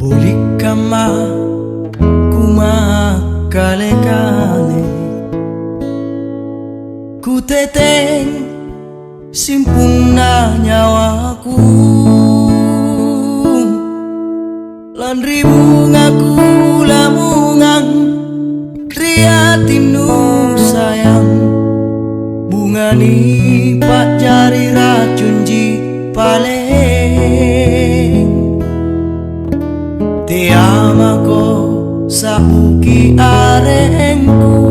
Buli kama kumakale-kale, ku teteng simpuna nyawaku, lan ribu ngaku lamungan riatinu sayang, bungani pak jari racun ji paleng, tiamako sauki arengku,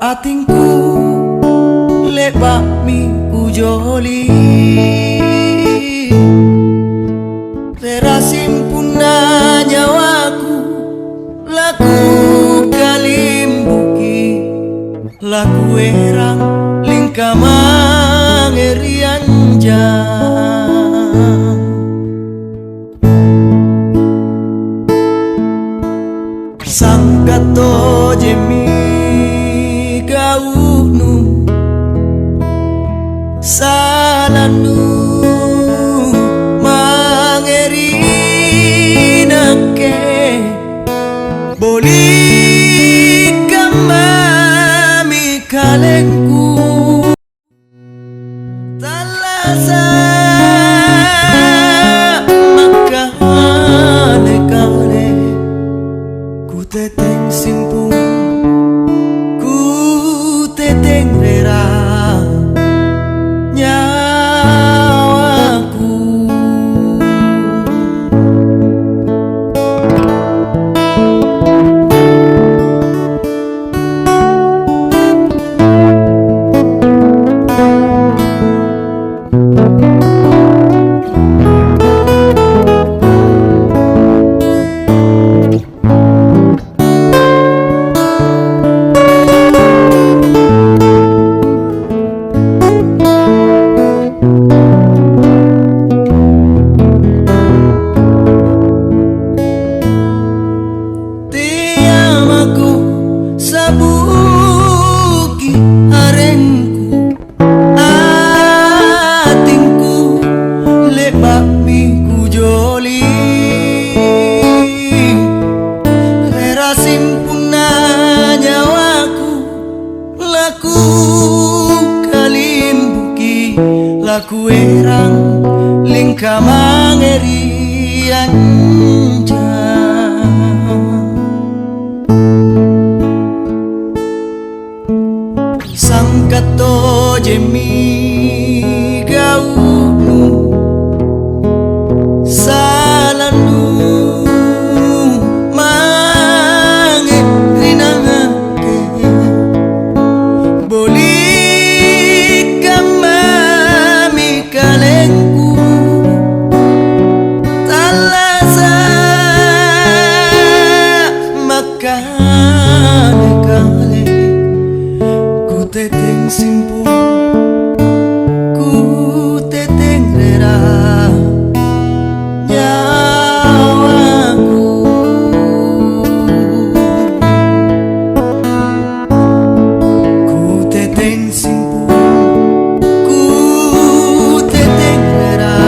atingku lebak mi ujoli, terasimpunna nyawaku, laku kalimbuki, laku erang lingkamang erianjang. Sangkato jemi gaunu salanu mangerinake, boli kamami kalengku talasa makale-kale, ku teteng simpung, ku teteng rera nyawaku. Sabuki harengku, atingku lebak miku joli, rera simpuna nyawaku, laku kalimbuki, laku erang lingkamang erian. Sangkato jemi gaunu salanu mangerinake, boli kamami kalengku talasa makale-kale, ku teteng simpung, ku teteng rera nyawaku. Ku teteng simpung, ku teteng rera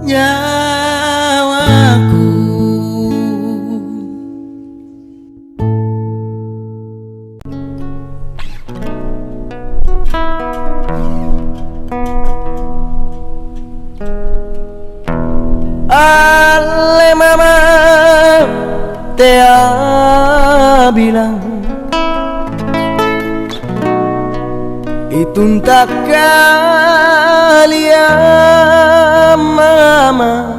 nyawaku. Ale mama Tea bilang itu tak kalian mama,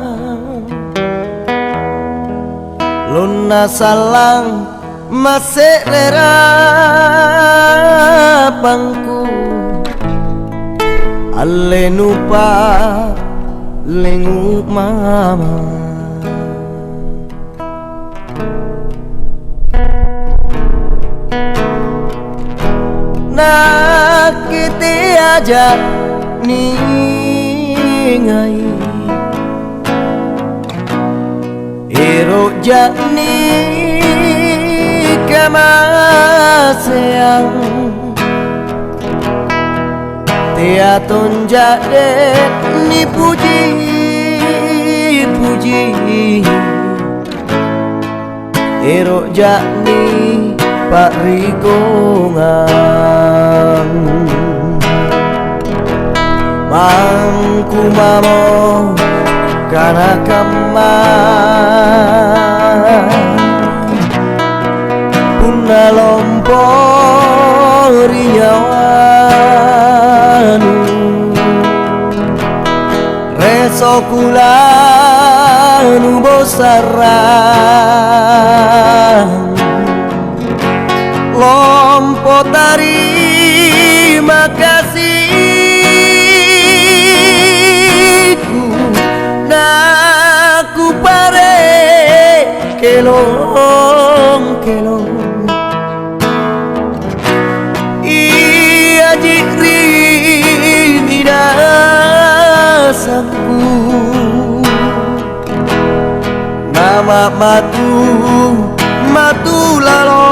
luna salang masih rera pangku, ale nupa lengu mama. Nakiti aja ningai, ero jani kamaseang, Tia tonjade ni puji Ero jakni Pak Rigongan Mangku mamo kana kamar Puna lompori nyawanu Reso kulanu bosarang Lompo terima kasihku Naku pare kelong Iya jikri minasaku Nama matu lalo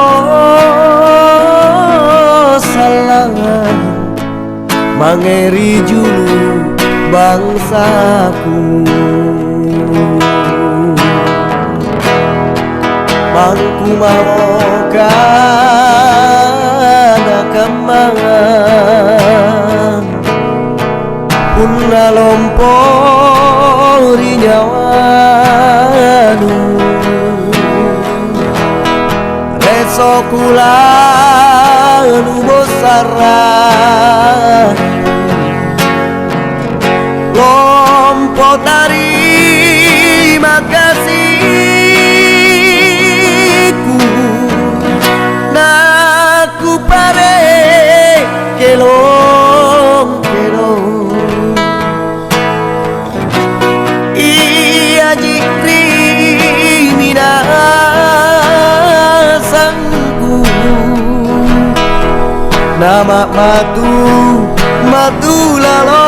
salah Mangeri julu bangsaku Mangku mau kana kamang Puna lompori nyawanu Reso kulanu bosarang Lompo terima kasihku Naku pare kelong Iya jikri minasanku Nama matu lalo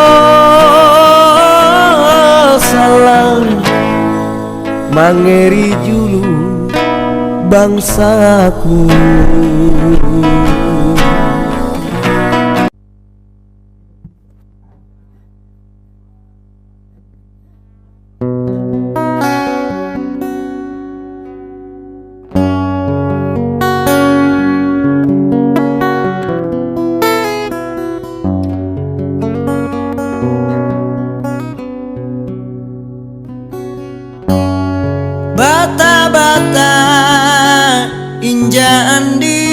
salah Mangeri julu bangsaku Bata-bata inja andi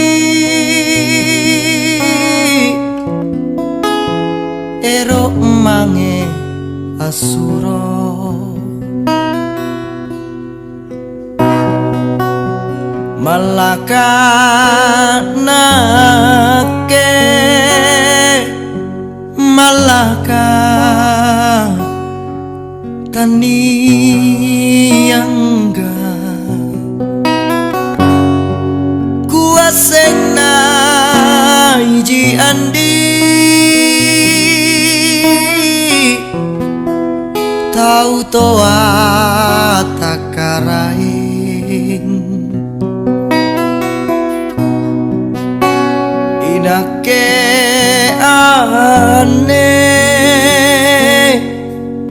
Ero mange asuro Malaka nake Malaka taniyangga Kuasena iji andi Tau toa takaraing Inake ane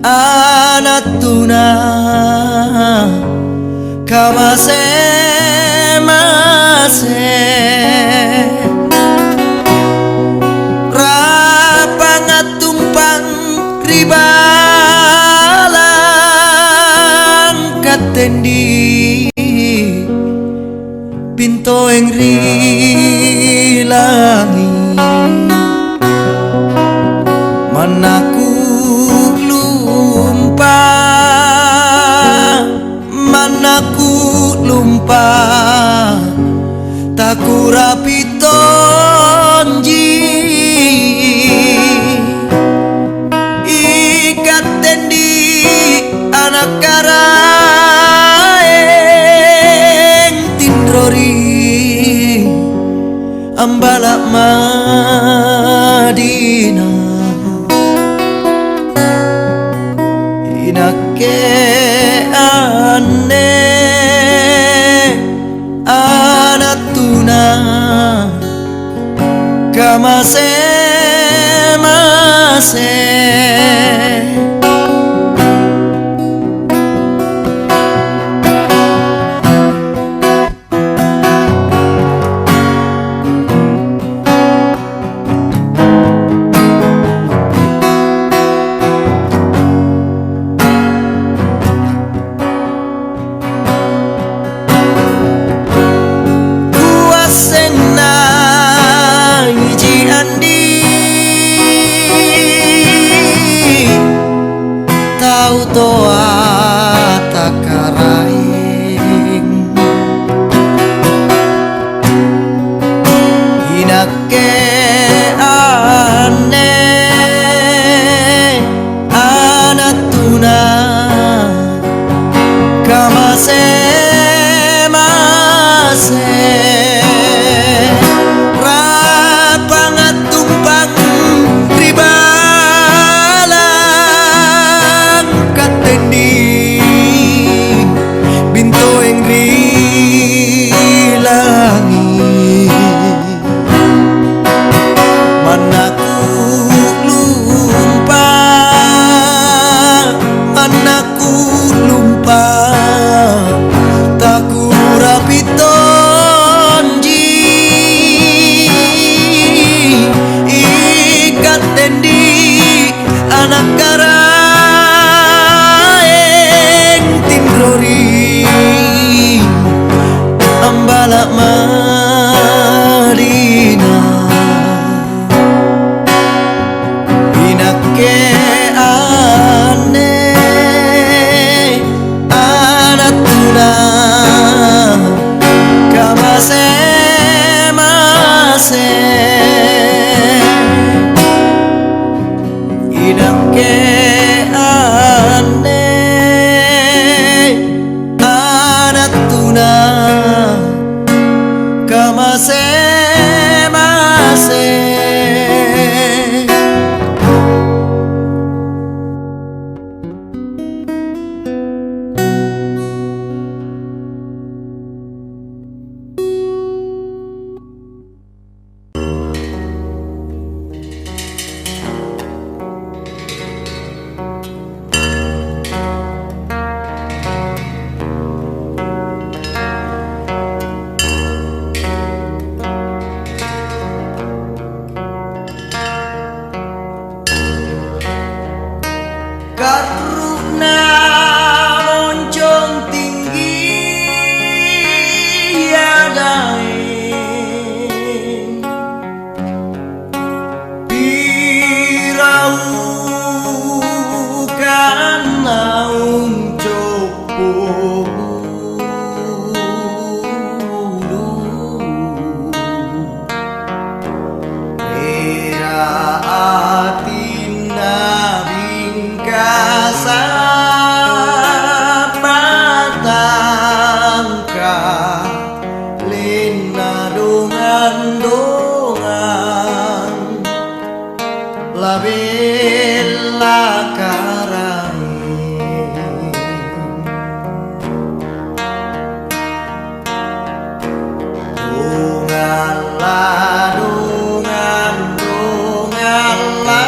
Anatuna kamase Rapanga tumpang ribalang katendi Pinto yang rilangi Manaku lumpah takura pitonji ikat tendi anak karaeng tindrori ambalak Madinah inake ane anatuna kamase toa takaraing hinake ane anatuna kamase mase rapangat tumpang ribalang katendi binto yang rilangi manaku lumpa manaku lumpa taku rapitonji ikat tendi anak karaeng tindrori ambala marina inake ane anatuna kamase mase inake ane anatuna kamase mase. Karuna moncong tinggi ya daeng pirau kan naung copo era atina matangka lena dongan-dongan labella karang dongan la dongan la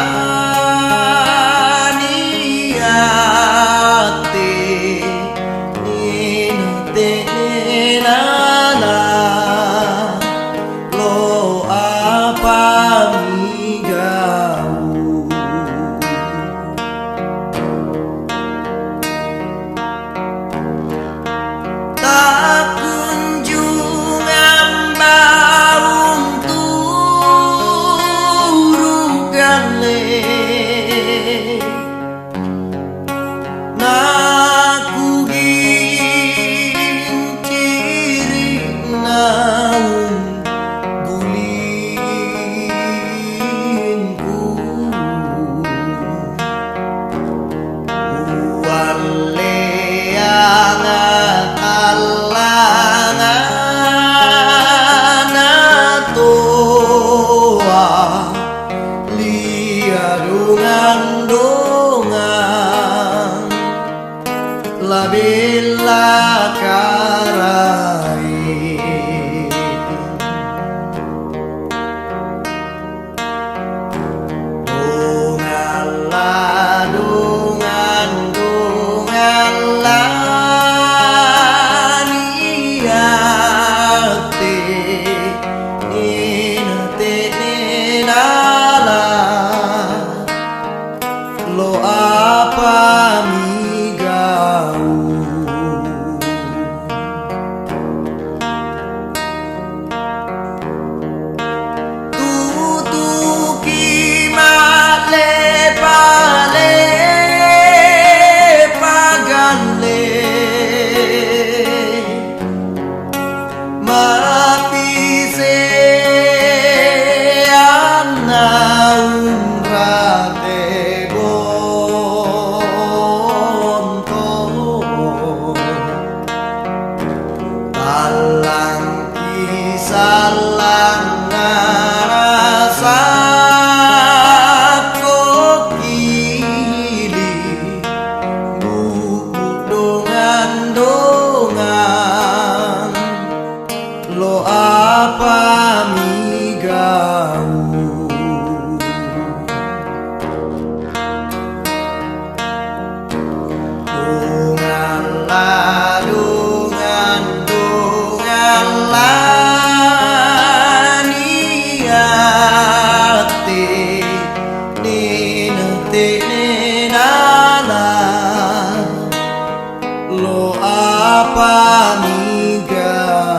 lo apa migau tutuki male pale pagale mapise salang narasa kokili buku dongan-dongan lo apa migau dongan la dongan la lo apa migau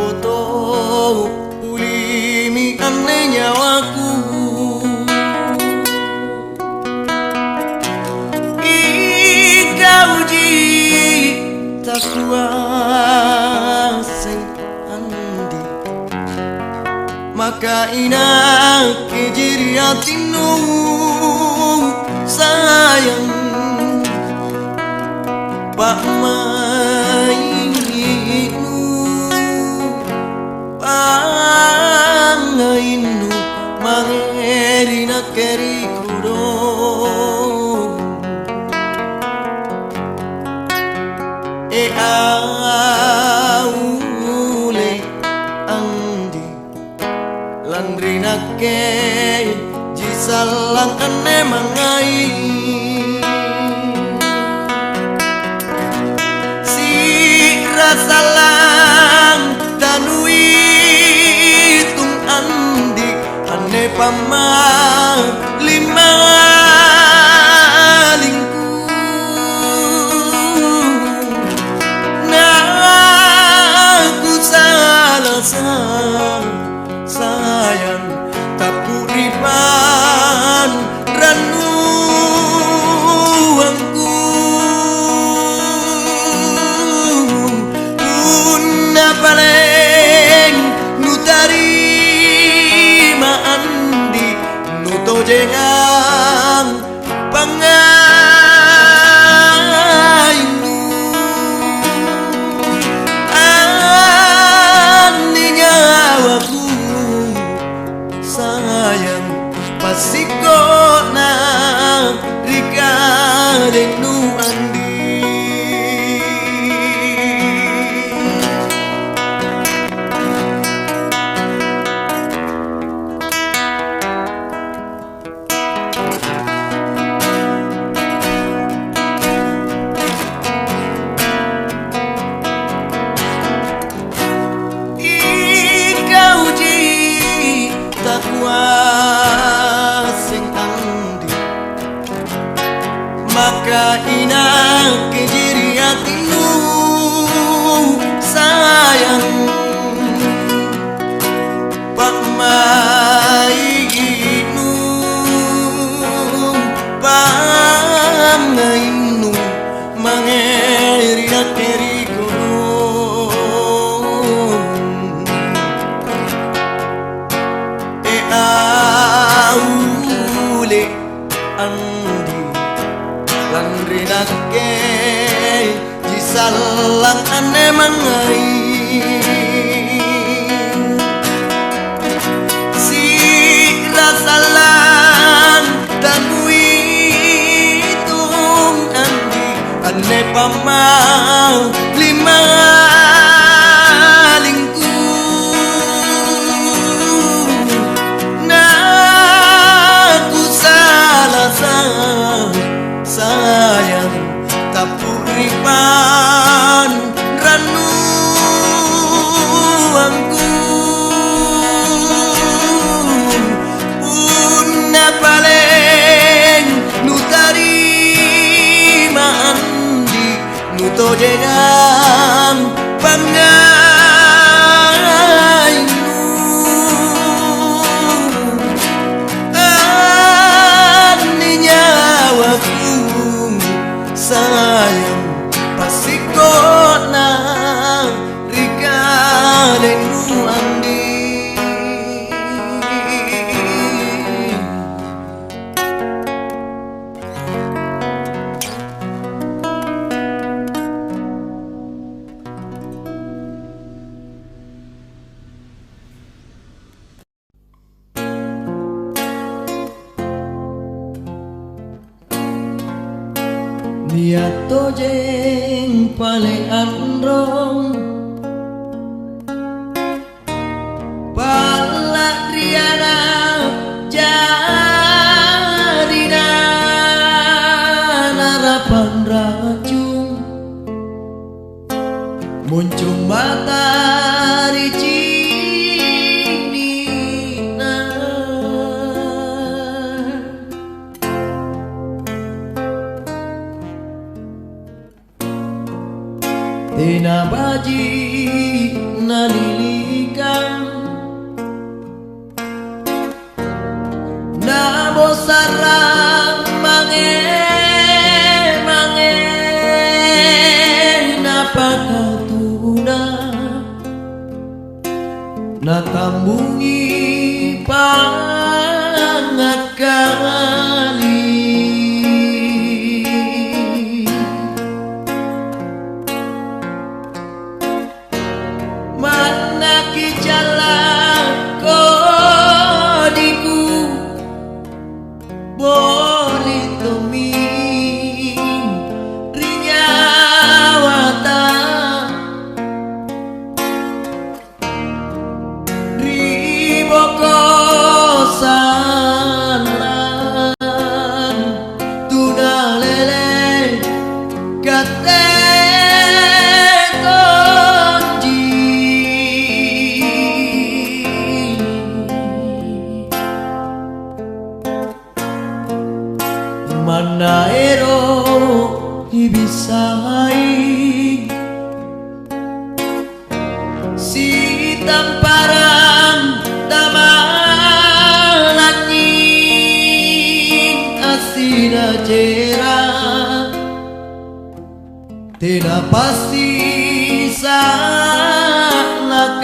foto ulimi ane nyawaku Ikau ji tak kuasa andi maka ina kejiri hatinu sayang Pak mainu pangainu mangerina kerikudo aule andi landrina ke jisalang ane mangai salang tanui tung andi ane pama lima lingku naku salah sayang tak puripan ranuangku paling nutari maandi nuto jengang pangainu ani nyawaku sayang pasiko na rikadenu andi sing andi maka ina kejiri hatimu sayang Pak mainu pangainu mangeri keriko aule andi landrinake jisalang ane mangai si rasalang tanui tung andi ane pamang lima sayang tak puripan ranuangku punna paling nutari maandi nuto jengang pangainu ani nyawaku sayang pasiko na rikadenu andi niat tojeng pale androng pala triana jarina narapan racun muncul matahari cinina Tina baji na lili sangat kali. Mana ki jalan kodiku boleh tumin rinyawata riboko salan tunalele kate mana ero ibisai si tamparan tamalanyin asina jera tena pasti salakana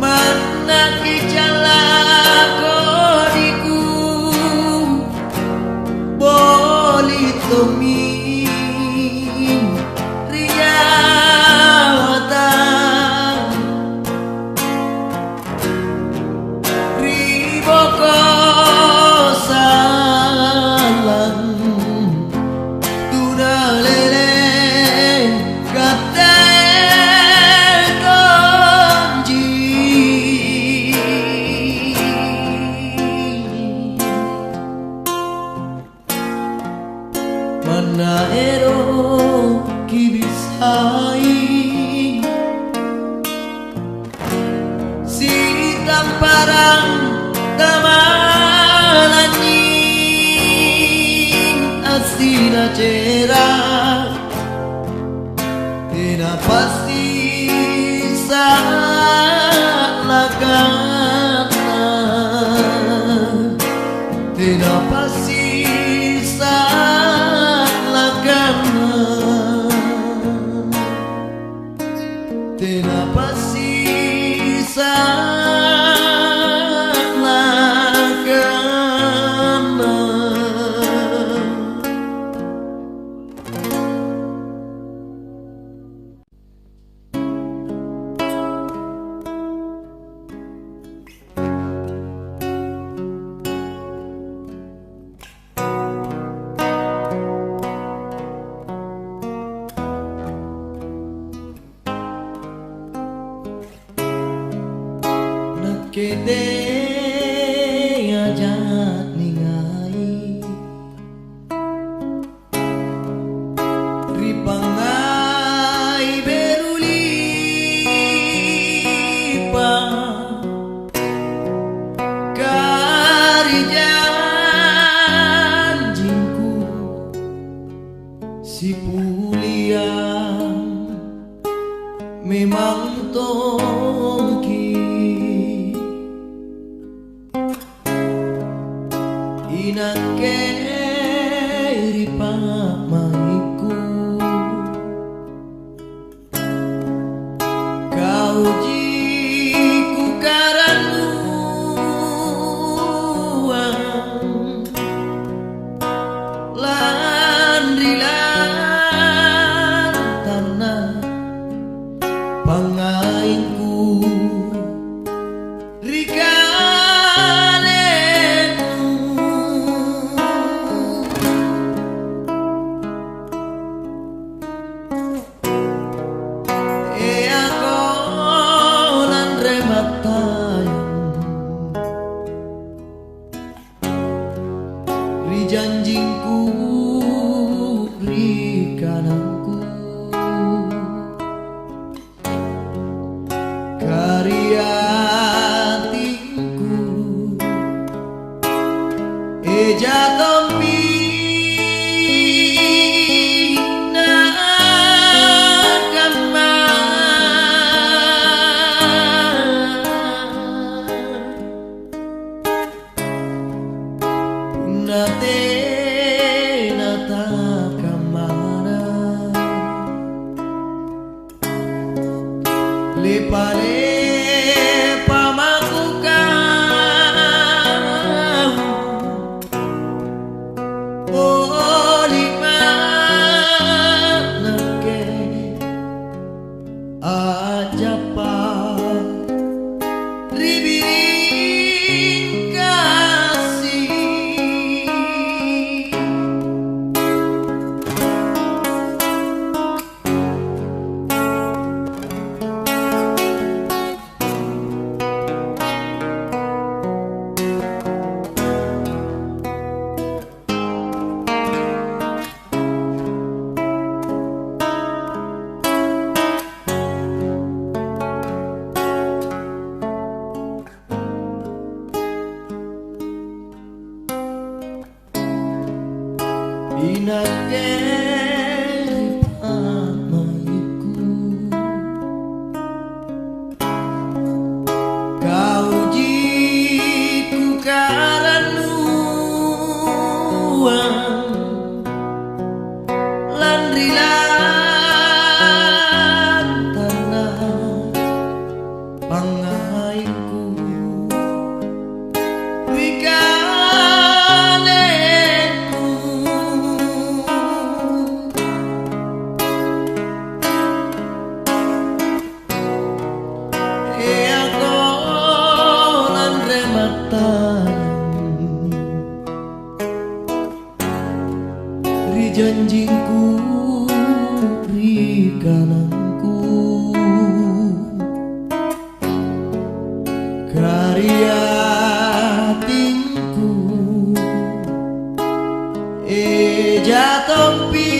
mana ki jalan kodiku boleh tumin riyawata riboko salan tunalele kate mana ero kibisai si tamparan tamalanyin asina jera tena pasti salakana tena pasti tena pasti salakana. Kede ajat ningai ripangai berulipa kari janjingku si puliang memang tongki inake ripamaiku kau jiku karanuang landrilan tanah pangainku Lepale pamaku kau oli manake aja pa ribiring kasih Inake pamaiku kau jiku karanuan landrilan tanah pangaiku janjingku ri kananku karya tinku jatompi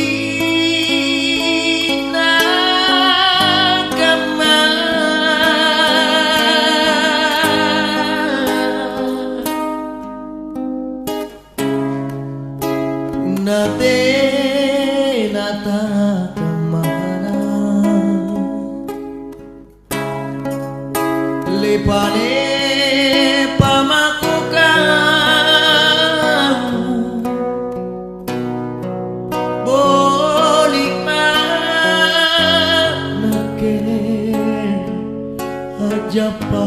nate nata kemana lepale pamaku kau bolik manake aja pa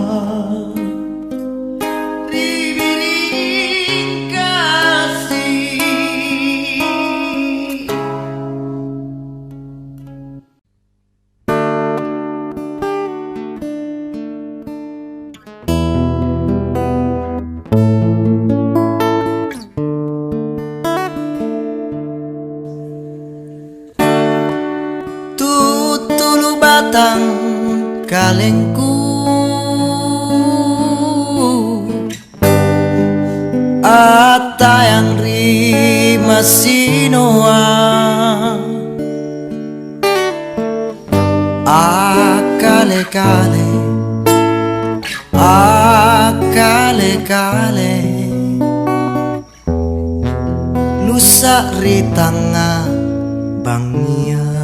batang kalengku ata yang rima sinoa akale-kale akale-kale lusa ritanga bangia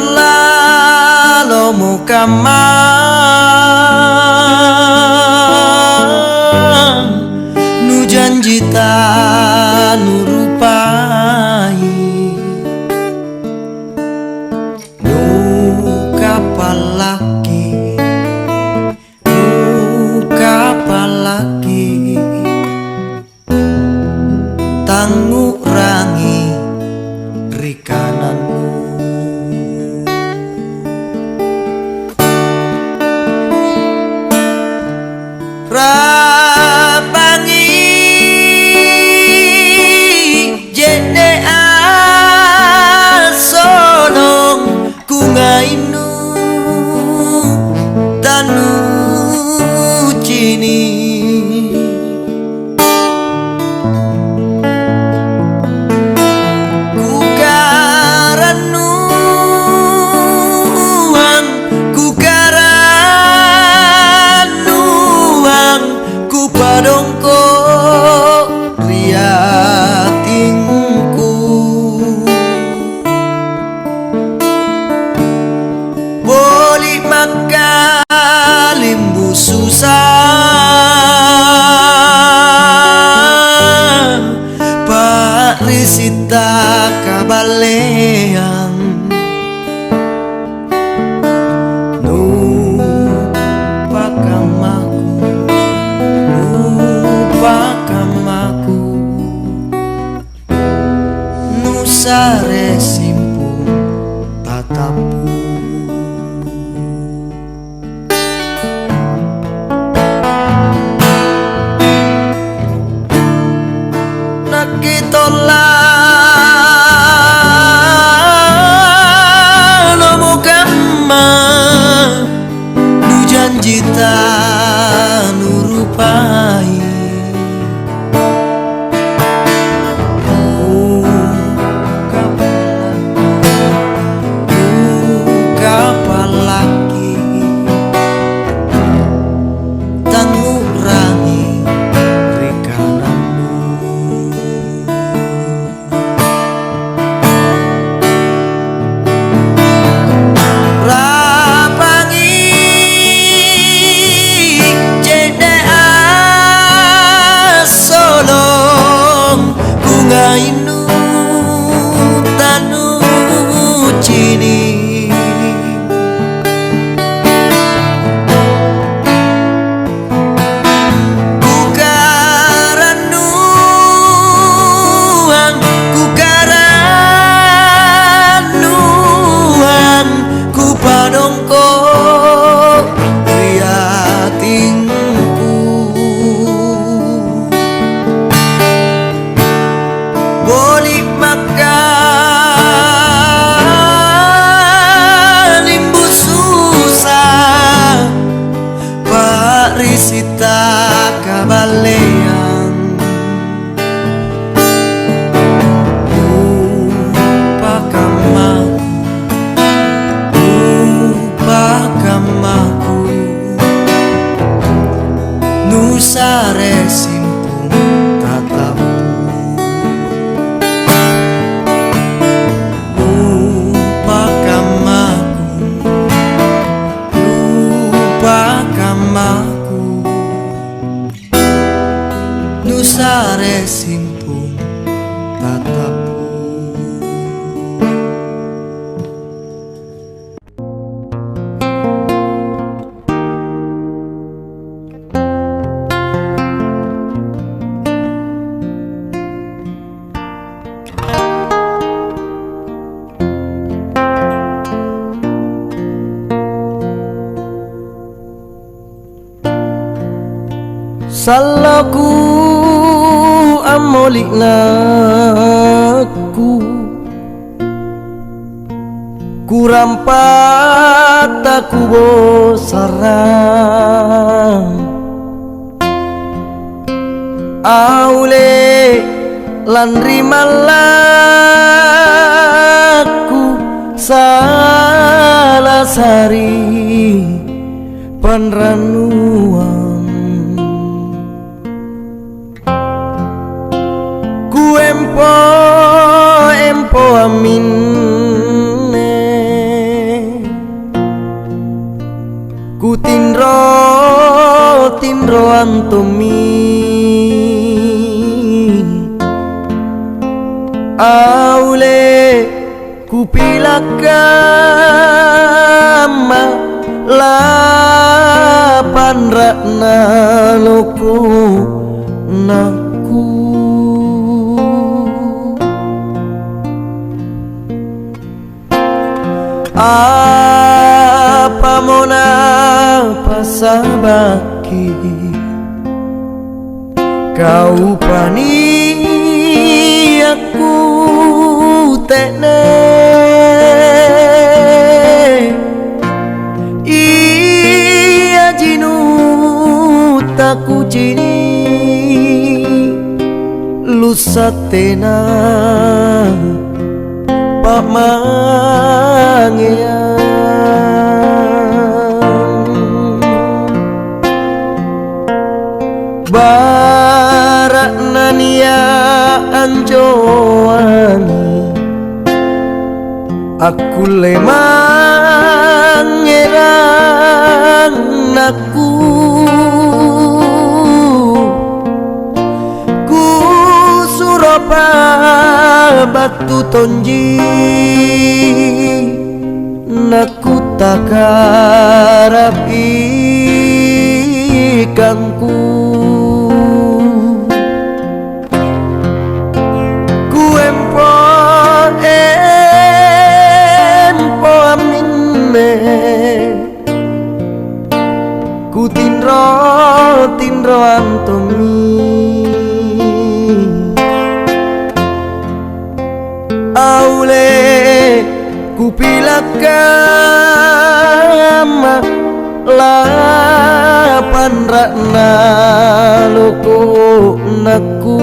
lalo mukama nu janjita nu rupai nu kapalaki tanggu rangi rikananmu rabangi jende asonong kungainu tanu cini padongko riatingku boli maka limbu susah Pak Risita kabale sare simpung tatapu. Nakitola nomo kama nu janjita nurupai. Inu tanu cini kukaranuang kupadongko riatingku bolik makan limbu susah Pak Risita kabalean upakamaku nusare simpung tatapu. Nusare simpung tatapu. Salahku amolik naku kurampat aku bosarang aule landri malaku salah sari panranuang empo amin ku tinro antomi aule ku pilakama lapan rakna loko naku apa mona pasabaki kau pani aku tekne iya jinu taku jini lusatena Pak Mangean barak nania anjoan aku lemang ngerang aku ku suropa batu tonji naku takarap ikanku ku barakna loko naku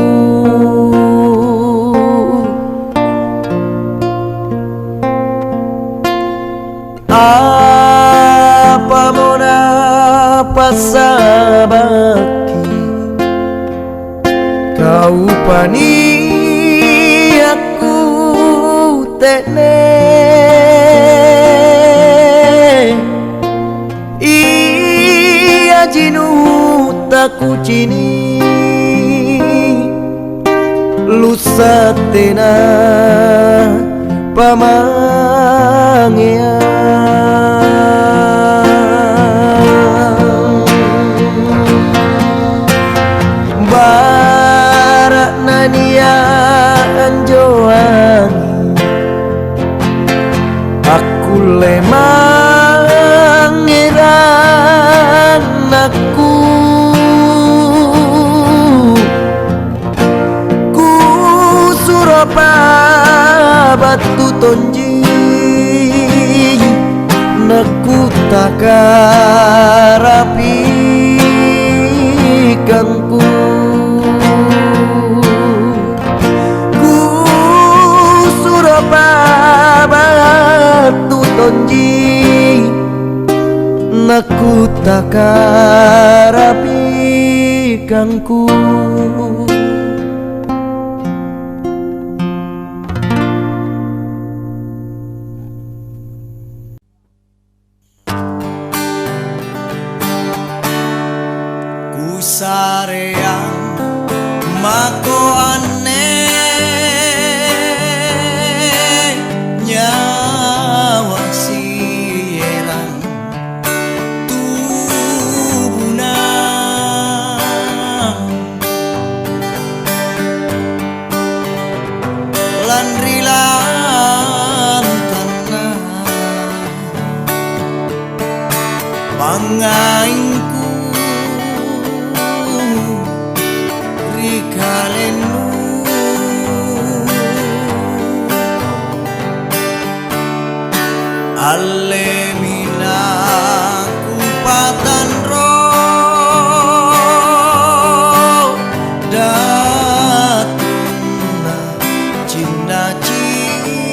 apa mona pasabaki kau pani aku tene iya jinu taku cini lusa tena pamangea barak nania anjoangi aku lemang ngeran aku ku surapa batu tonji naku takarapi kangku ku surapa batu tonji naku takarapi kangku sareang mako aneh nyawa sieran tubuna landri lantana pangaingku kalenu alemina kupatan ro datuna cinta ciniku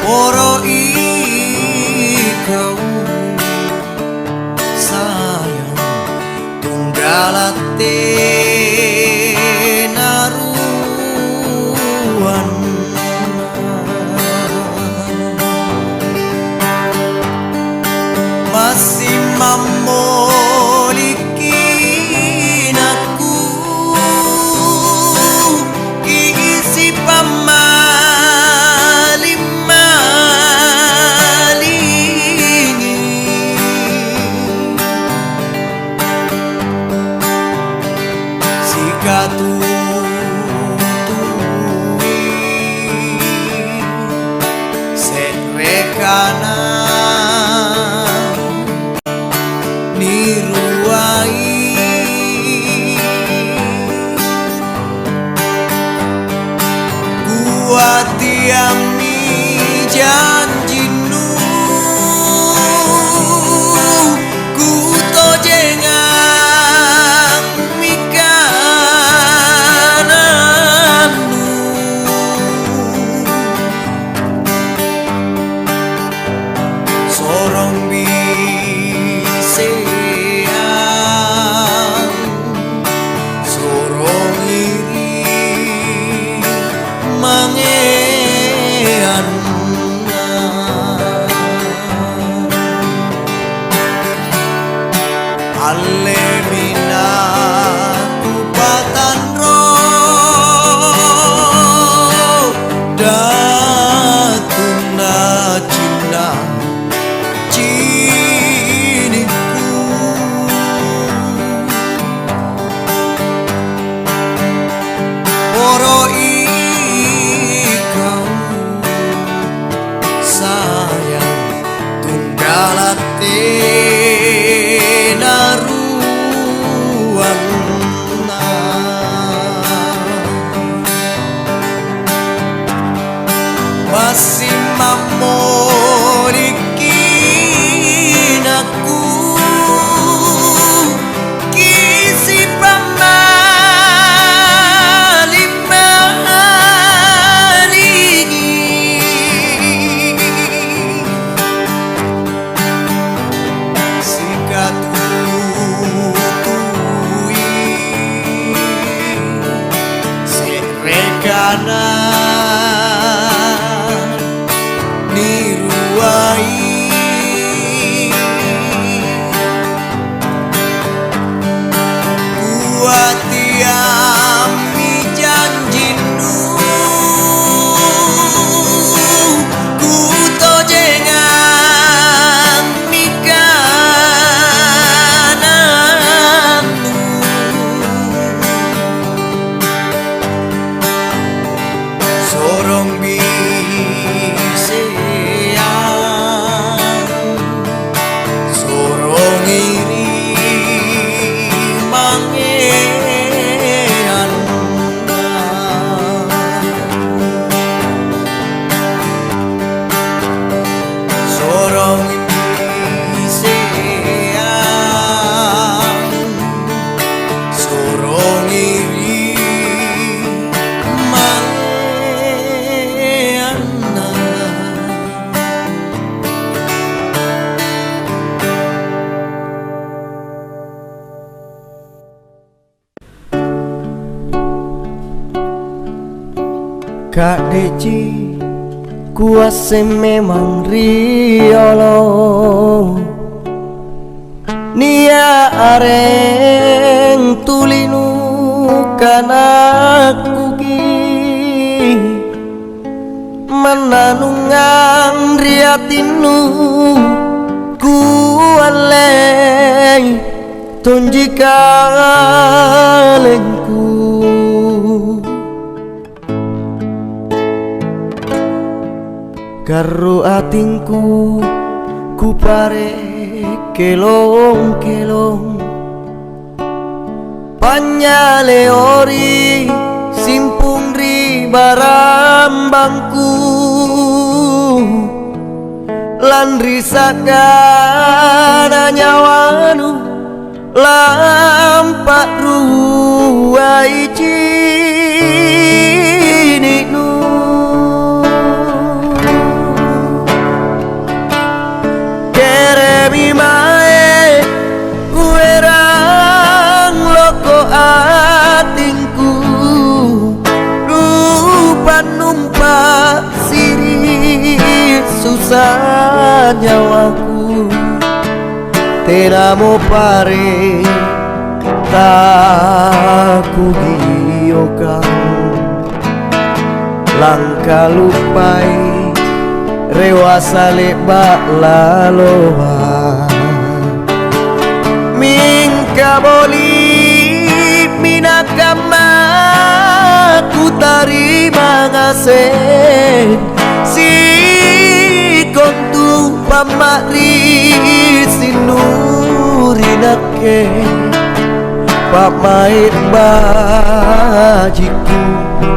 poro kau sayang tunggalate naruan masih memilikin aku isi setrekana niruai kuat tiami janjinu ku tojengang mikananmu sorong biseang sorong iri mangean alemina kupatan ro datuna cinta ciniku poro ikau sayang tunggalate naru Kak Deci kuase memang riolo Nia areng tulinu kanaku ki Menanungang riatinu kualeng tunjikalengku Karo atingku ku pare kelong-kelong Panyale ori simpung ri barambangku Lan risakana nyawanu lampak ruai cininu Keremi mae uerang loko atingku Rupa numpak siri susah nyawaku Tenamo pare taku giokan Langkah lupai rewasa lebak laloha Mingka boli minakama ku tarima ngasih Si kontu pamari sinurinake Pamait bajiku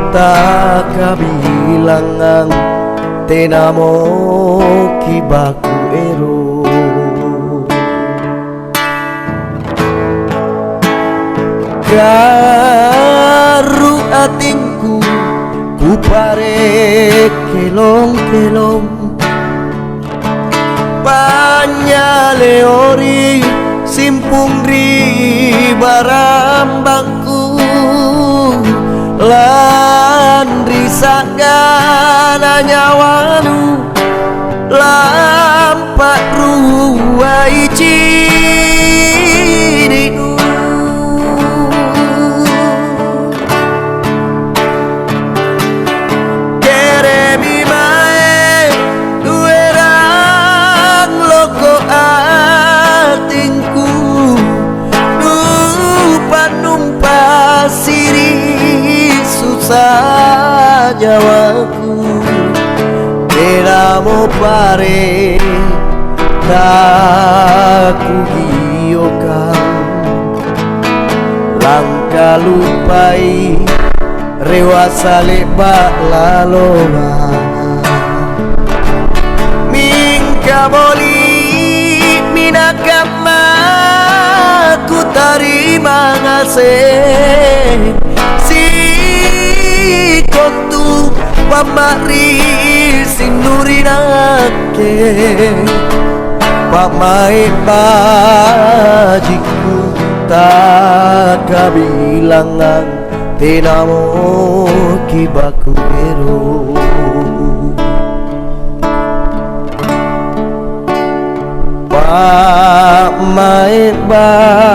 tak kabilangan Tenamo kibaku ero Karu atingku ku pare kelong-kelong Panyale ori simpung ri barambangku Lan risakana nyawanu lampak ruai cininu Keremi mae duerang loko atingku Dupa numpa siri susah nyawaku Tenamo pare taku giokan Langkah lupai rewasa lebak laloha Mingka boli minakama ku tarima ngasih Kontu pamari sinurinake Pamai bajiku tak kabilangan Tenamo kibaku ero Pamai bajiku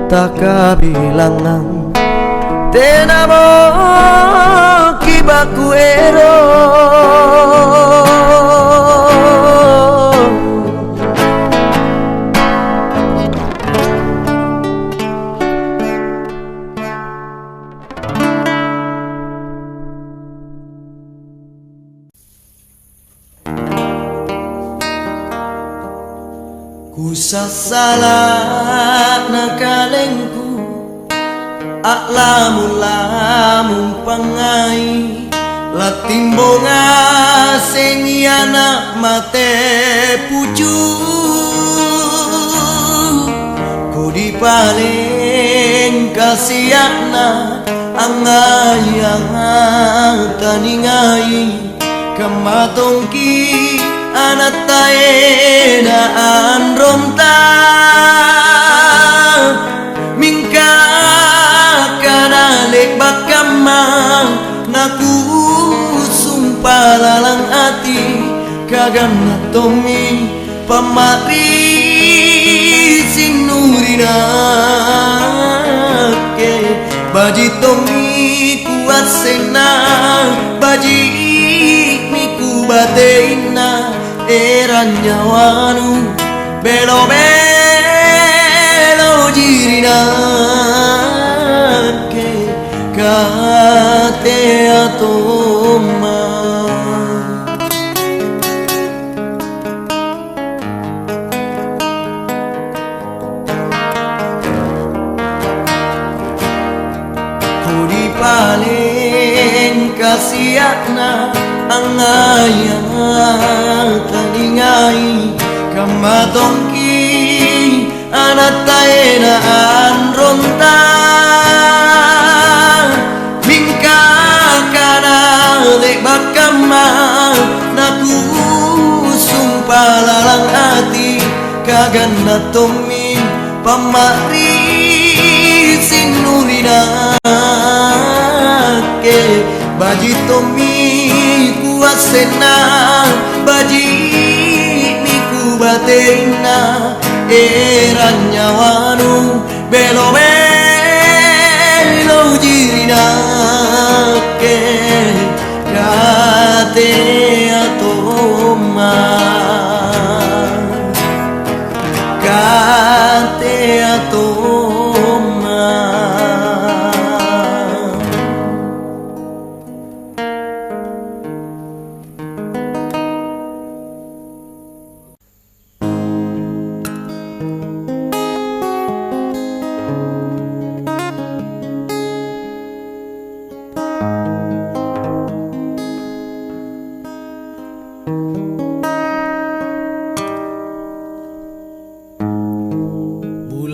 tak kabilangan Tenamo kibaku ero Ku sasalah nakalengku Lamun pangai latimbonga sengiana mate pucu Ku dipaling kasiana angayang taningai kamatongki anataena andromta mingka kana lek bakama kagana tomi pamari sinurina ke baji tomi kuasena baji miku bateina era nyawanu belo belo jirina ke kate atoma kudi paling kasiakna angayang taningai kamatongki anataena anronta mingka kana dek bakama naku sumpah lalang hati kagana tomi pamari sinurina ke baji tomi kuasena baji miku bateina era nyawanu belo belo jirina ke kate atoma kate atoma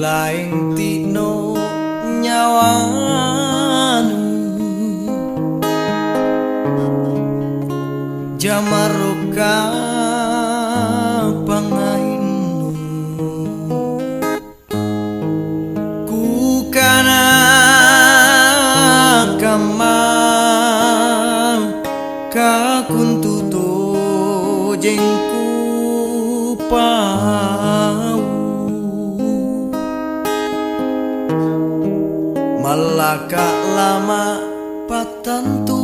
Laing tino nyawanu jamaroka pangainu kukana kama kakuntuto jengku malaka lama patantu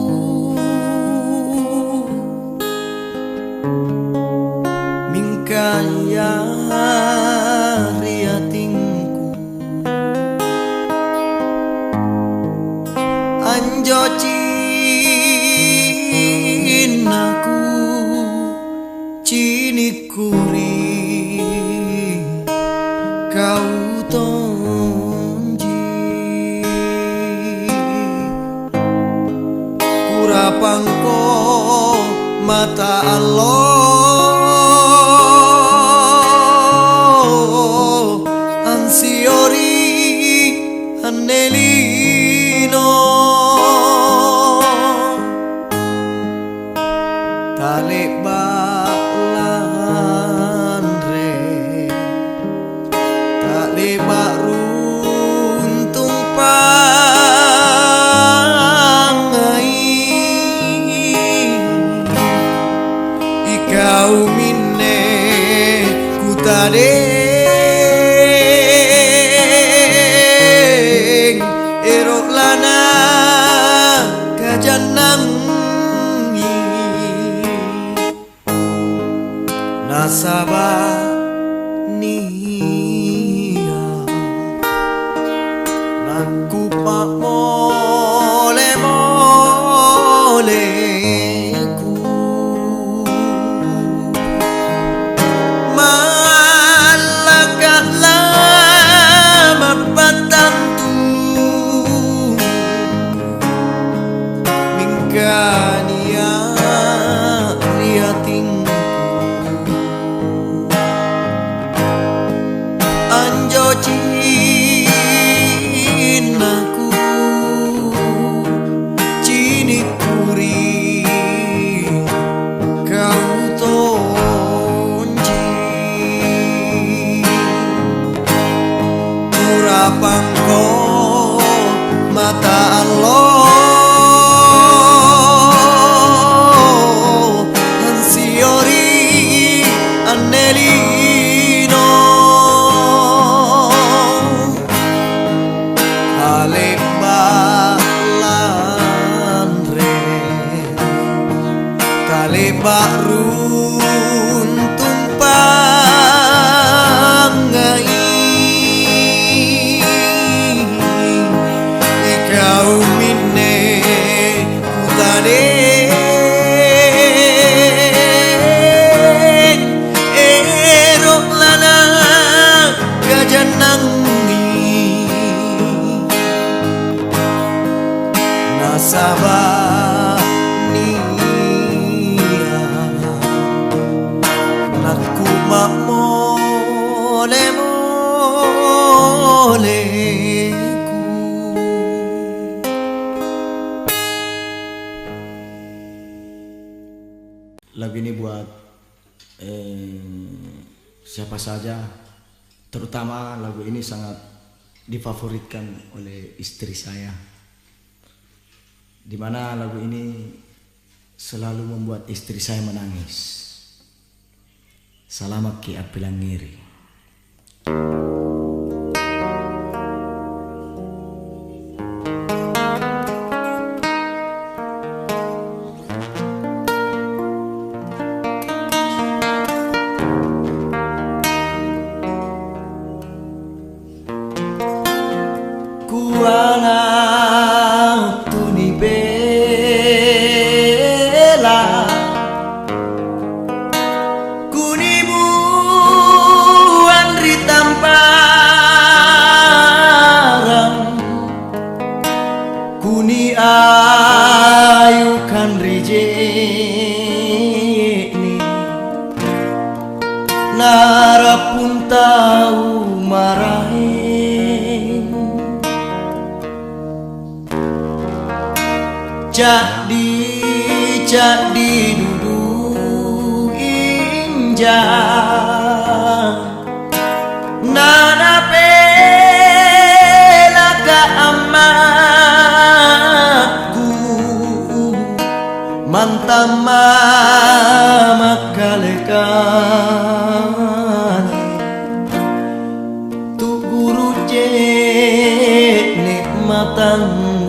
mingkaya riatingku anjo cinaku cinikuri kau pangko mata Allah ansiori anelino tale balan re tale baruntung kau minne kutadeng erok lana kajanangi nasabah nia naku pak mole mole Kania riatingku anjo cinaku cinikuri kau tonji purapangko mata Allah ansiori siapa saja, terutama lagu ini sangat difavoritkan oleh istri saya, dimana lagu ini selalu membuat istri saya menangis. Salamat Ki Apilangiri. Kuana tuni bela kunimu andri tamparan kuni ayukan rijeni nara pun tahu marahin jadi duduk injak nana pela ka amaku mantam mama kalekan tu guru cek nikmatanku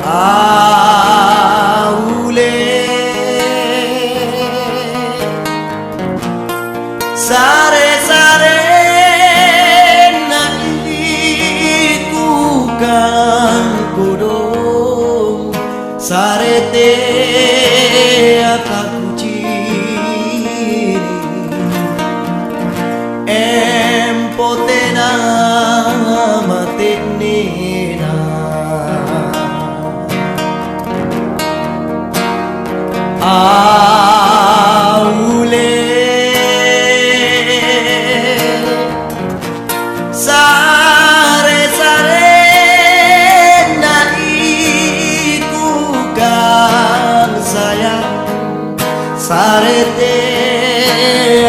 aule sare nakiku kan kodong sare te aku ciri empotena matenena aule sare naiku kan sayang sare te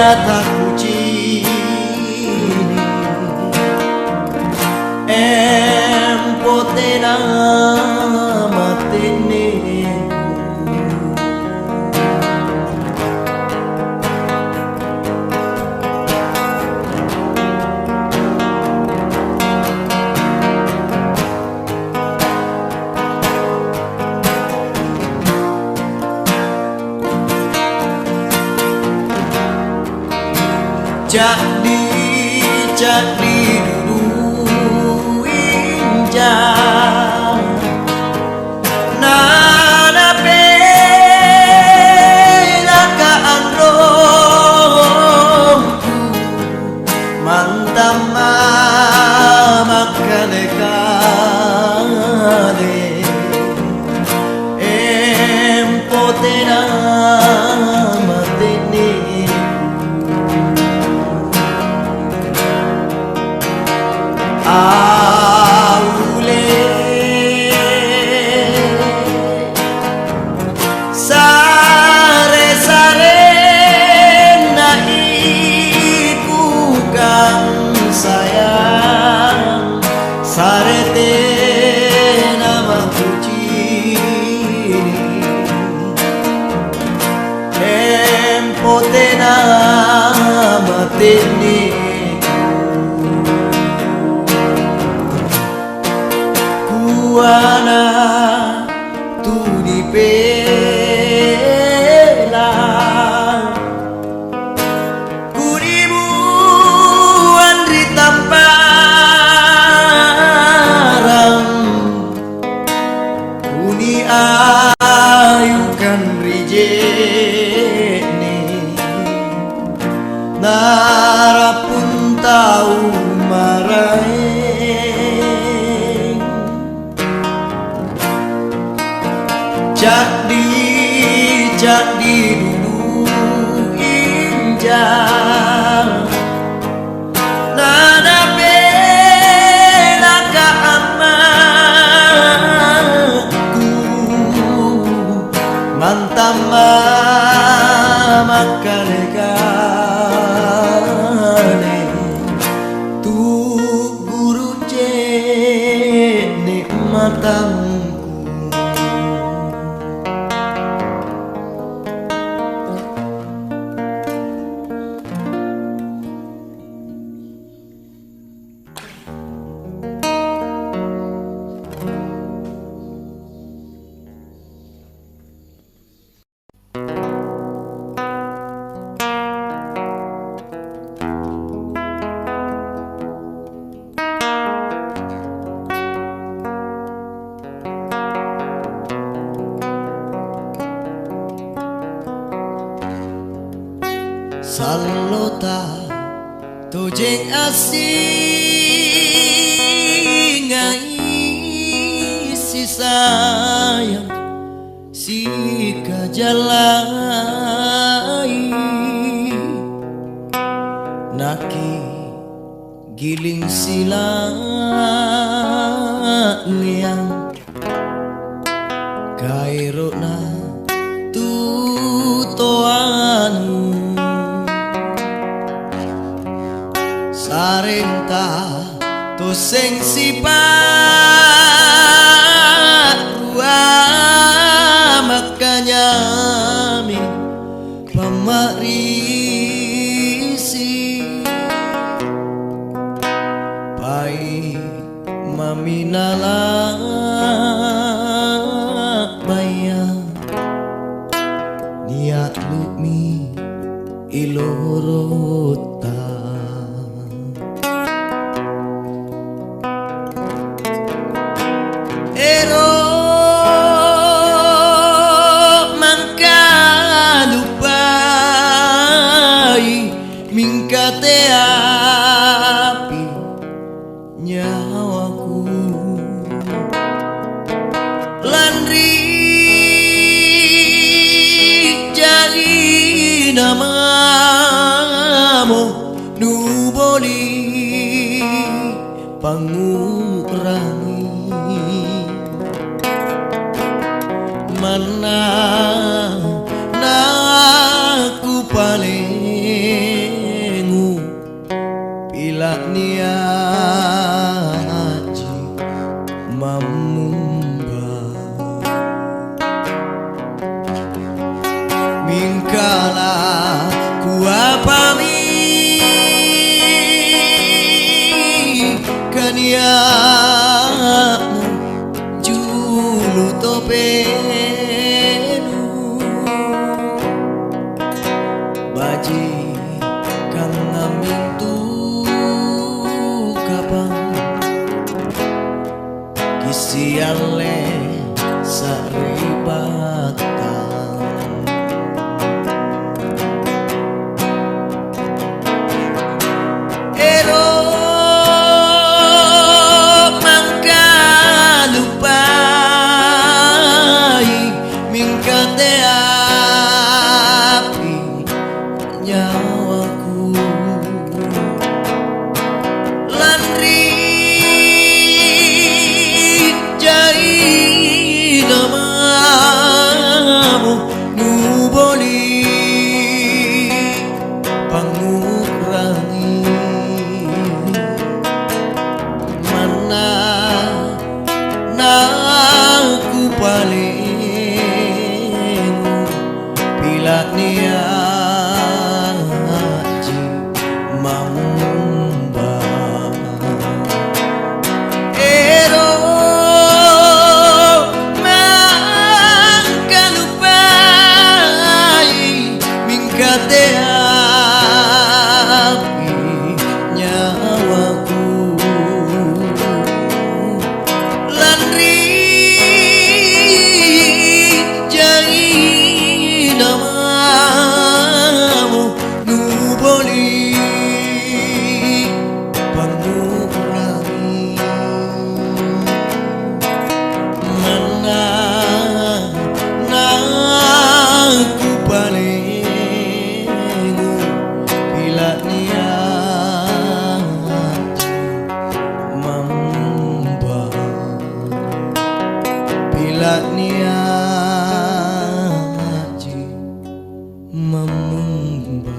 ataku cini empotena matene jadi dulu injak nana pela ka andong mantam mama kalekale empotena matene aule sare naiku kan sayang sare te nama cini empotena matene kuana tu di pela kurimu andri tamparan kuni ayukan rijeni nara pun tahu marahin jadi dulu injak nana pela ka amaku mantam Salota tojeng asing ngai si sayang si kajalai naki giling sila liang kairo na tutoanu sarenta toseng sipat makanya mi pamarisi pai maminala bayang niat lumi ilorota ero mangkalupai mingkate api nyawaku landri jadi namamu nuboli pangurangi mana naku palengu bila niaji mamumba mingkala kuapami kaniamu julu topenu baji kang ngamintu kapang kisiale saribatan ero mangkalupai mingkate api nyawaku landri jai namamu nuboli pangurangi mana naku paling bila niaji mamumba ero mangkalupai mingkate api nyawaku landri jai namamu nuboli pangurangi mana naku palengu bila niaji mamumba bila niaji mamumba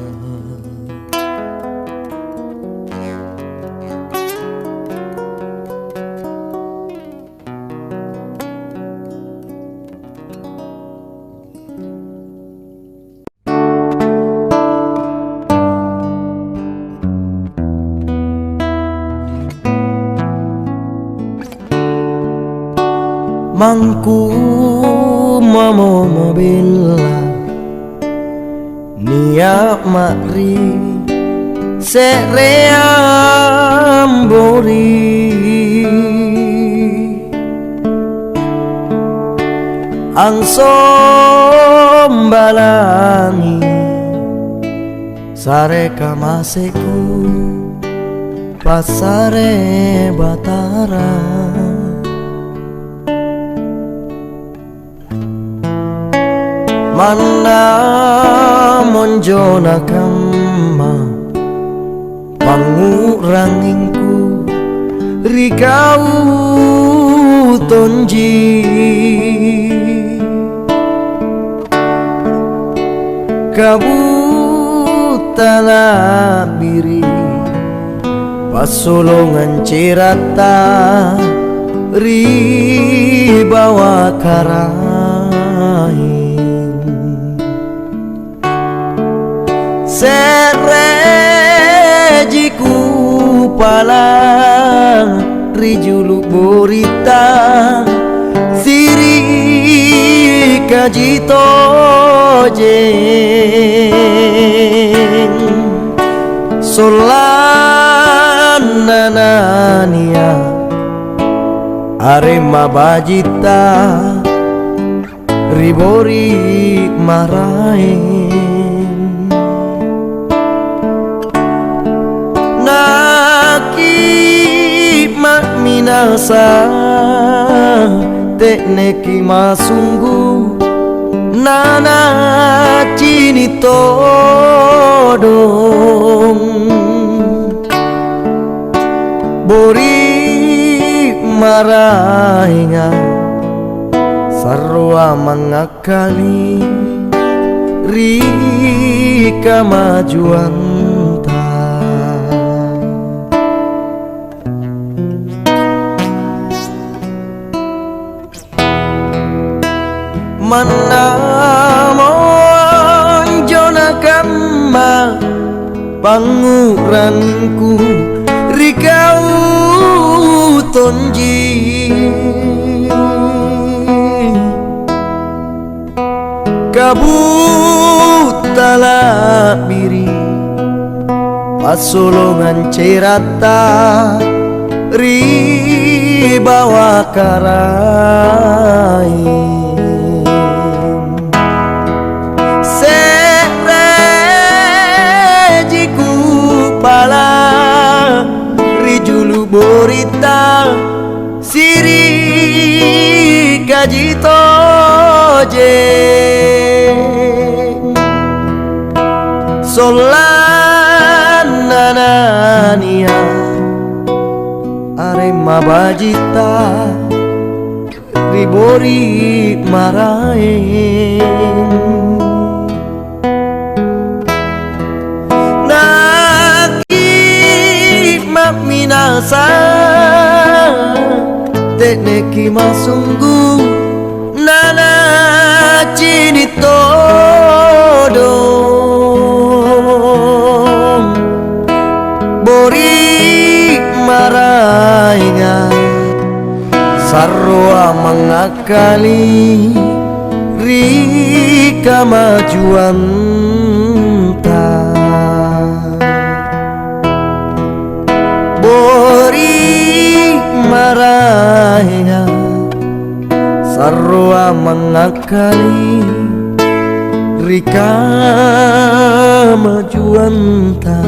mangku mamo mobila niak makri sereambori angsom balangi Sare kamaseku pasare batara Mana monjona kama panguranginku rikau tonji kabutala biri pasolongan cerata ribawa karain serejiku pala rijulu borita siri kajito jeng solananania arema bajita ribori marain mak minasa tekneki masunggu nana cini todong bori marahinga sarwa mangakali rika majuan mana monjona kama panguranku rikau tonji kabutala biri pasolongan cerata ribawa karai pala rijulu borita siri kajito jeng solananania arema bajita ribori marain minasa tekneki masunggu nana cini todong bori marainga sarwa mangakali rika majuan bori marahinga sarwa mangakali rika majuanta.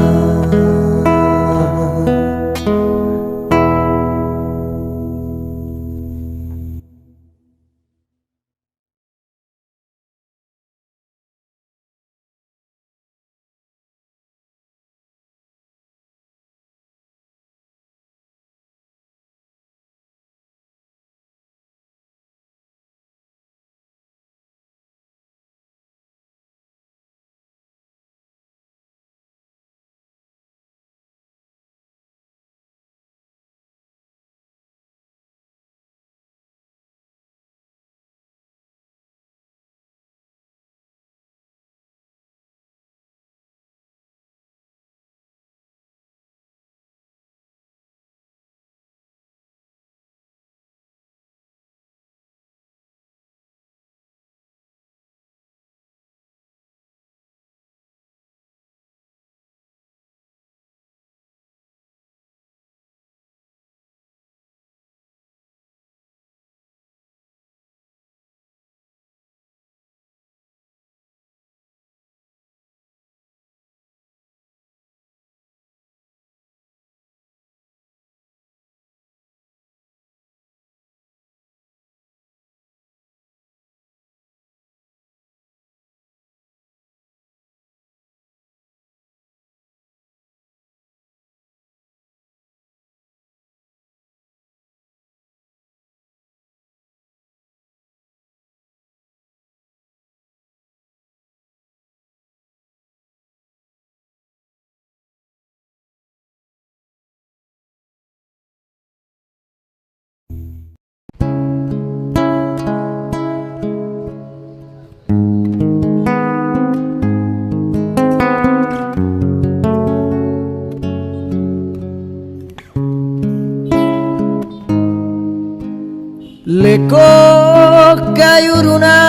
Leko kayu runang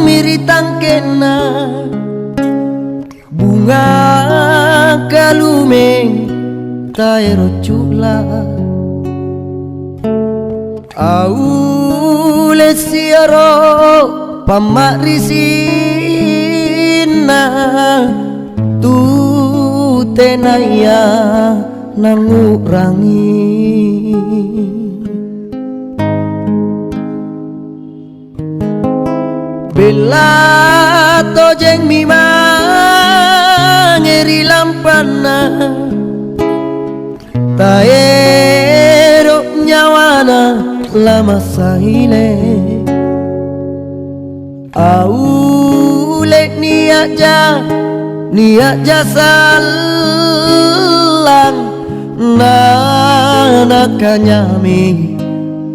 miritang kena bunga kalumeng taero cula au le siaro pamarisina tu tenaya nangurangi bela tojeng mimang eri lampana taero nyawana lama sahile aule niat ja salang nana kanyami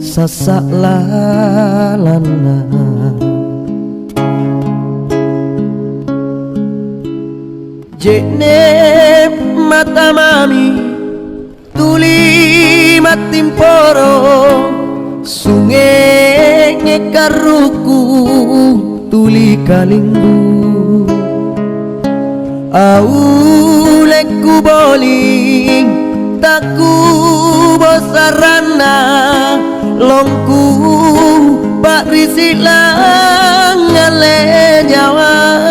sasak lalana jene mata mami tuli matimporo sungai ngekaruku tuli kalinggu auleku boling taku bosarana longku pak risilang ngale nyawa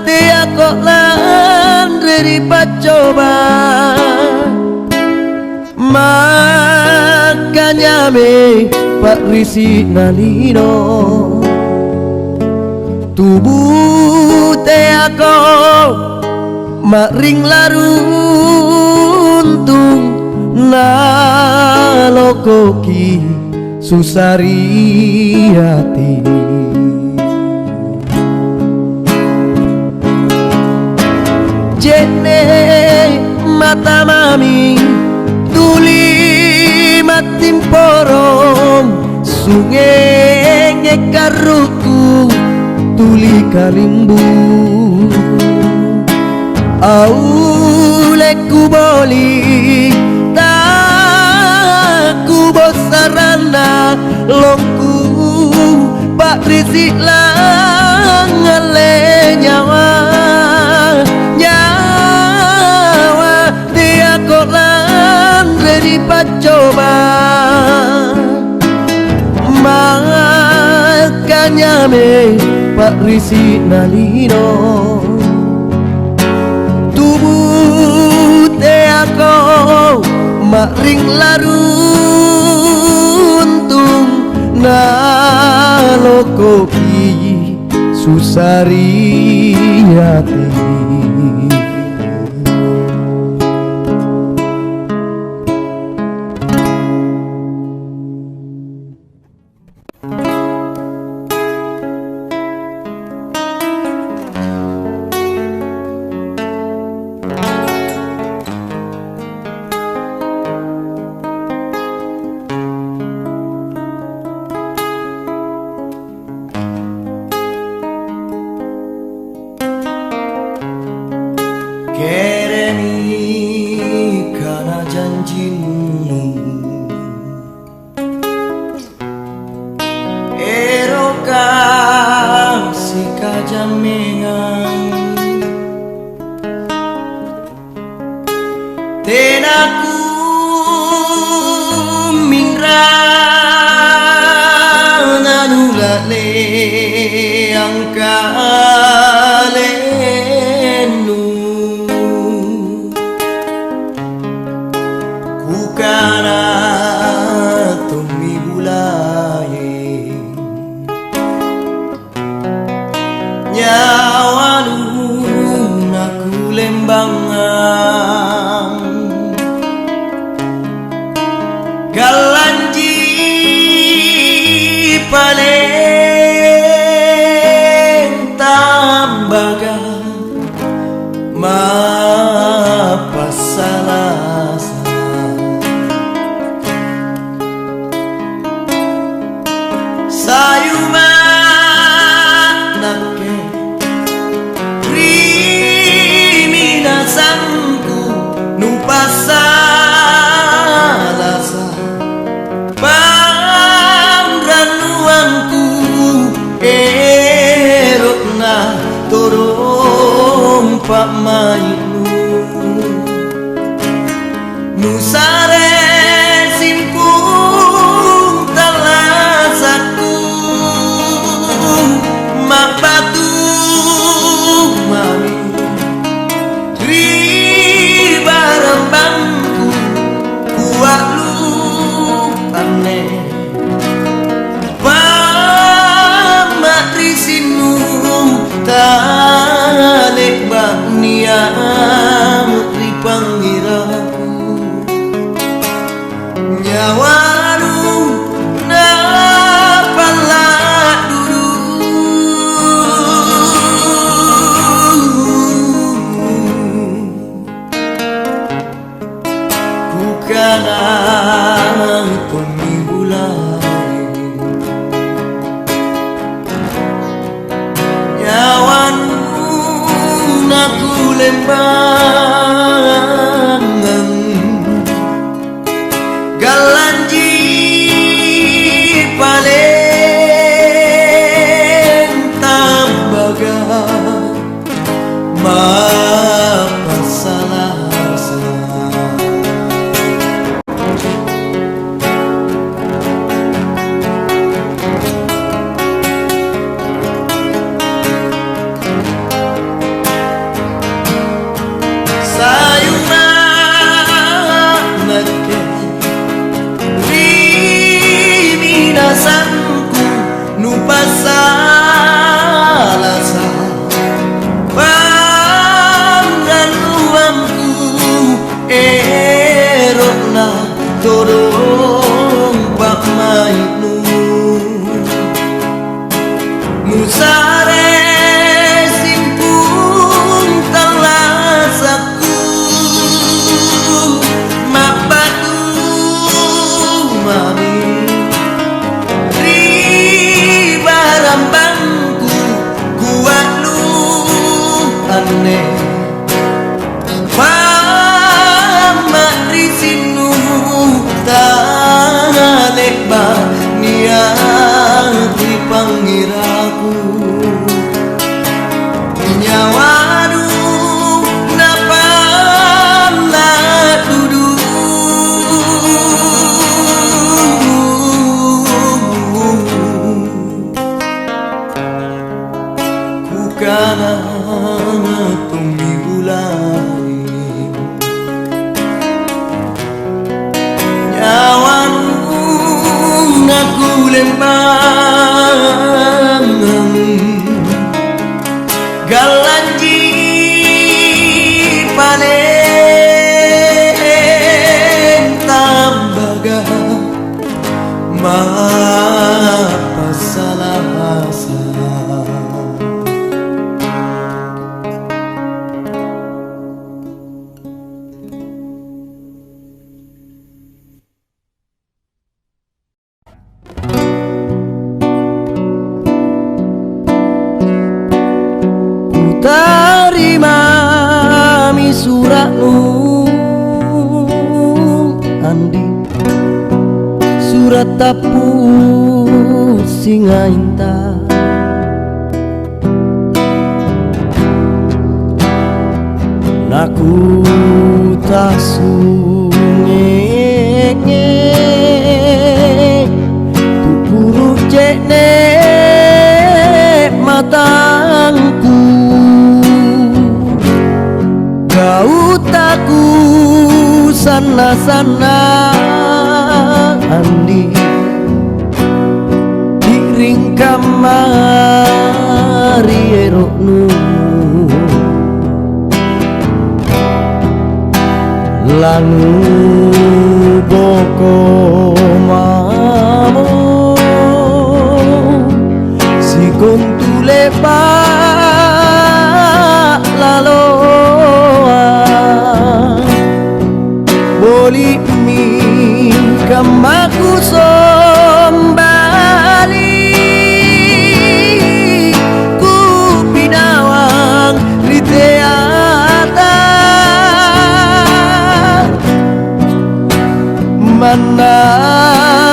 tiako lan dari pacoba makanya me pak risi nalino tubuh teako maring laruntung nalokoki susari hati jene mata mami tuli matimporong sungai ngekaruku tuli kalimbu auleku boli taku bosarana longku pak risik lang ngale nyawa tiako lan dari pacoba makanya me pak risi nalino tubuh teako maring laruntung nalokoki susari hati Keremi karena janjimu Eroka si kajamengan Tenaku mingra nanulale angkalenu Kukana tumi bulaye nyawanu naku lembangan galanji paling tambaga mapasalasa sayuma nake rimina sangku lembangan galanji paling tambaga mapasalasa sanku nupa salasa panggan luangku erokna dorong bak mainu musare simpung talasaku mapatu mami bangku kuat lu aneh Mama risinu tanek ba niat dipanggiraku nyawadu napala duduk kana tumi bulani nyawan aku lembangan galanji paling tambaga mapasalasa terima suratmu Andi surat tapu singa inta naku tasungenge tukuru cekne matangku kau taku sana-sana Andi diring kamari eroknu lanu boko mamo si kontule pak laloa boli mi kamaku sombali ku pinawang riteata mana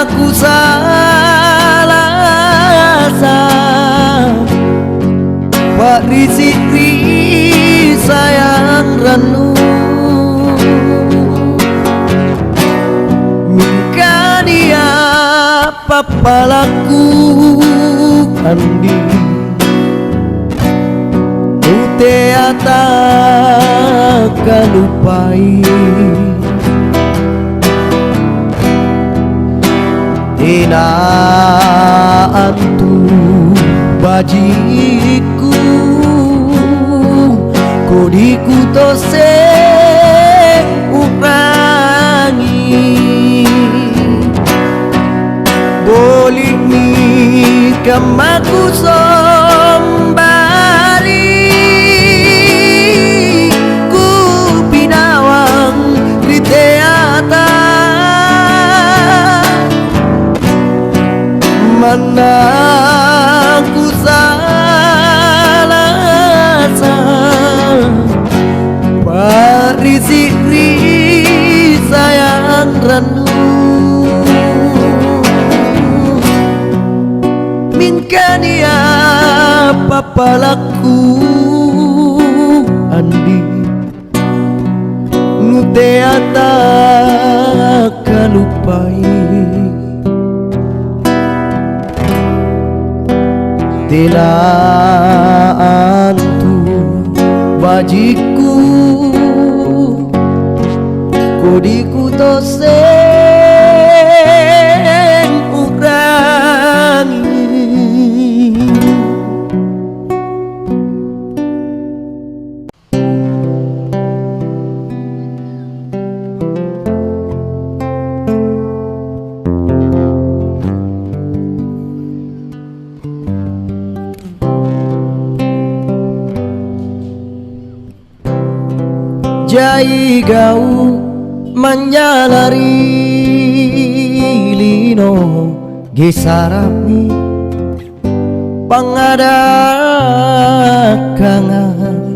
ku salasa Pak Rizikri sayang ranu Mingkania papalaku Andi Uteata kalupai Ina antu bajiku Kodiku tose urangi Boleh mi kamaku sombali Ku pinawang riteata Mana ku salasa dia papalaku andi ngute ata kalupai telaan tu bajiku kodiku tosen urangi jai gau manjalari lino gesarami pangada kangan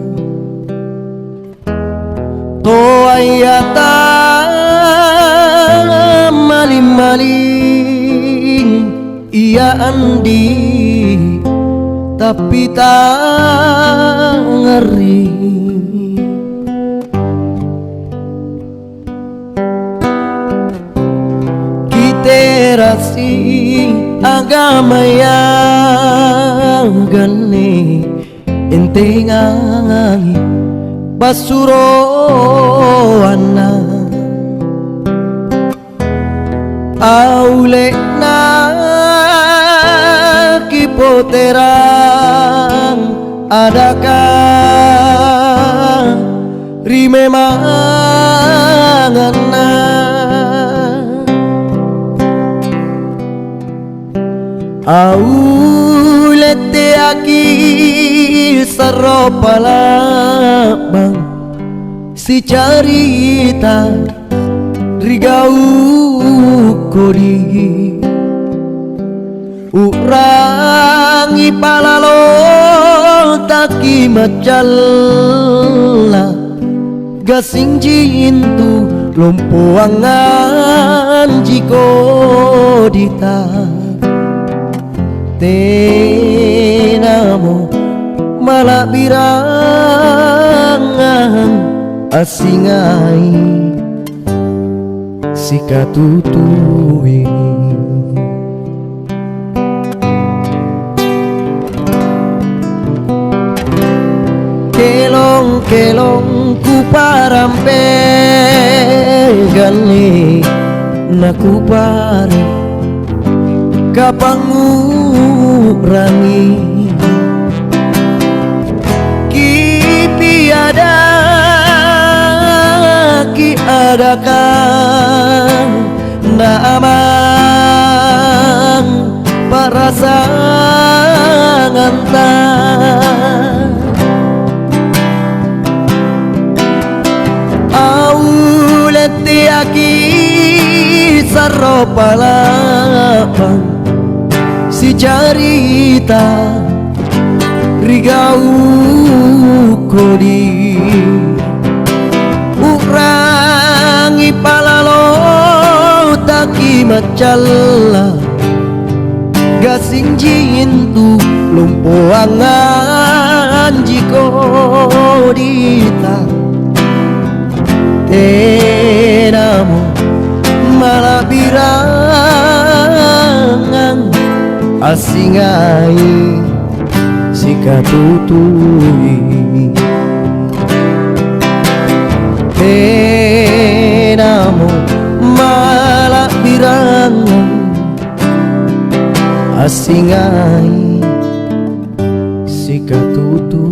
to ayata maling-maling ia andi tapi tak ngeri terasi agama yang gani entengai basuroana aule na kipoterang adakah rime mangana aulete aki saropalabang si carita rigau kodi urangi palalo taki macalla gasing jintu lompoangan jiko dita tenamo malabirangan asingai sikatutui kelong-kelong ku parampegali naku pare kapangurangi kipiada ki adakan naamang parasangan auleti aki saropalapang si carita rigau kodi urangi palalo taki macalla gasing jintu lompoangan jiko dita tenamo malabirangan asingai sikatutui tenamo malabirangan asingai sikatutui